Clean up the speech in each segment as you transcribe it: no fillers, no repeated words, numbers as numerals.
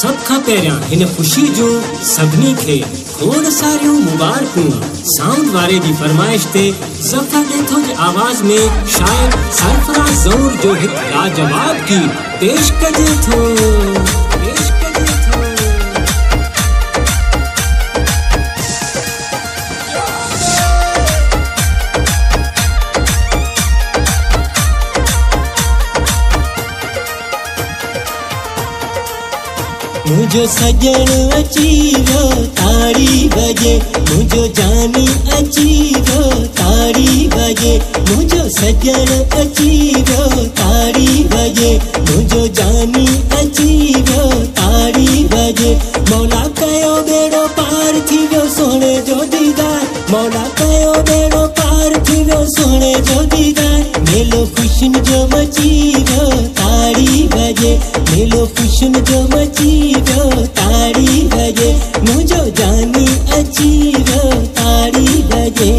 सब खां पहिरियां हिन ख़ुशी जो सभिनी खे खोड़ सारियूं मुबारकूं। साउंड वारे जी फरमाइश ते ज़फ़र ॾेथो जी आवाज़ में शायर सरफराज़ ज़ौर जो हिक लाजवाब गीत पेश कजे थो। मुझो सजन अची वियो ताड़ी बजे, मुझो जानी अची वियो ताड़ी बजे, मुझो सजन अची वियो ताड़ी बजे, मुझो जानी अची वियो ताड़ी बजे। मौला कयो बेड़ो पार थी वियो सोने जो दीदार, मौला कयो बेड़ो पार थी वियो सोने जो दीदार। मेलो खुशन जो मची वियो ताड़ी बजे, मेलो खुशन जो मची वियो ताड़ी बजे, मुझो जानी अची वियो ताड़ी बजे।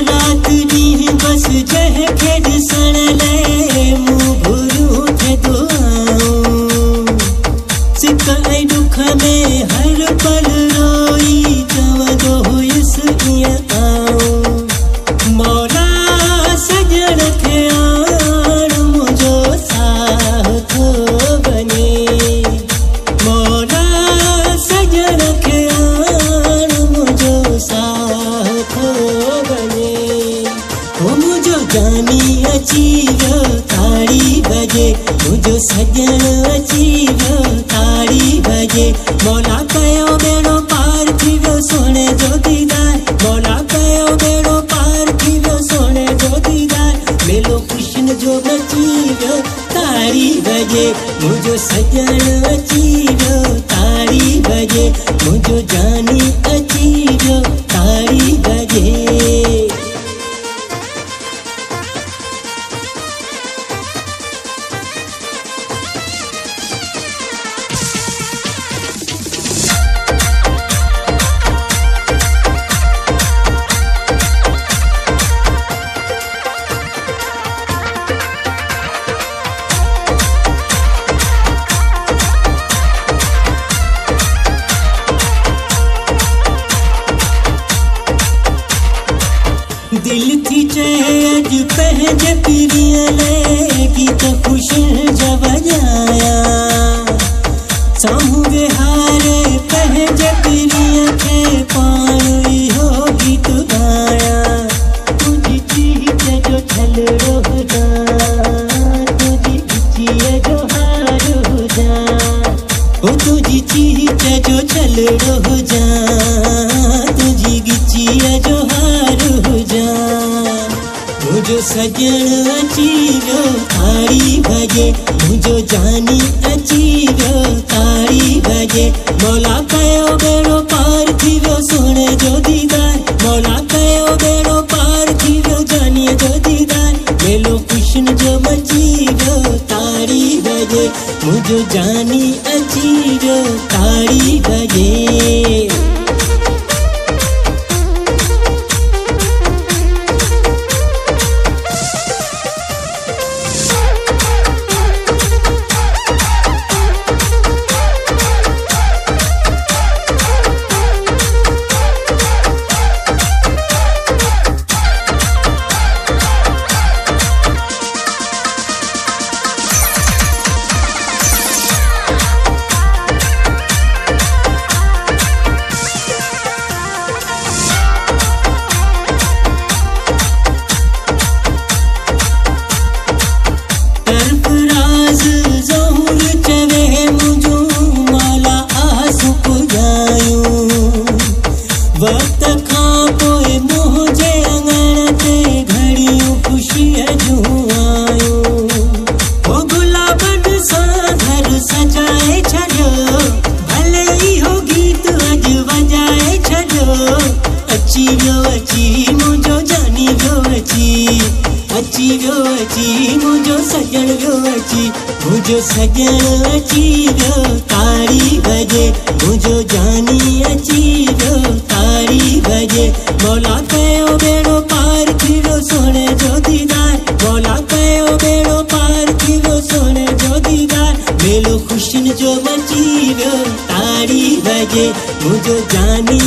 रात दी बस जह खेड सण ले मुँह भुरू थे दुआऊं, सिक ऐं दुख में हर पल रोई चवंदो हुयुस ईअं आऊं। मौला सजण खे आण मुंहिंजो साह थो बने, मौला सजण खे आण मुंहिंजो साह थो बने। मुझो जानी अची वियो ताड़ी बजे, मुझो सजन अची वियो ताड़ी बजे। मौला कयो बेड़ो पार थी वियो सोने जो दीदार, मौला कयो बेड़ो पार थी वियो सोने जो दीदार। मेलो खुशन जो मची वियो ताड़ी बजे, मुझो सजन अची वियो ताड़ी बजे, मुझो जानी अची वियो ताड़ी बजे। दिल थी चए अज पंहिंजे पीड़ीअ लाइ गीत ख़ुशियुनि जा वॼाया, साम्हूं विहारे पंहिंजे पीड़ीअ खे पाण इहो गीत ॻाया। तुंहिंजी चीज जो छलड़ो हुजां, तुंहिंजी गिचीअ जो हार हुजां, ओ तुंहिंजी चीज जो छलड़ो हुजां, तुंहिंजी गिचीअ जो हार हुजां। मुझो सजन अची वियो ताड़ी बजे, मुझो जानी अची वियो ताड़ी बजे। मौला कयो बेड़ो पार थी वियो सोने जो दीदार, मौला कयो बेड़ो पार थी वियो जानी जो दीदार। मेलो खुशन जो मची वियो ताड़ी बजे, मुझो जानी अची वियो ताड़ी बजे। अची मुझो सजण वियो अची मुझो सजण अची वियो ताड़ी बजे मुझो जानी अची वियो ताड़ी बजे मौला कयो बेड़ो पार थीरो सोने जो दीदार मौला कयो बेड़ो पार थीरो सोने जो दीदार मेलो खुशिन जो मची वियो ताड़ी बजे मुझो जानी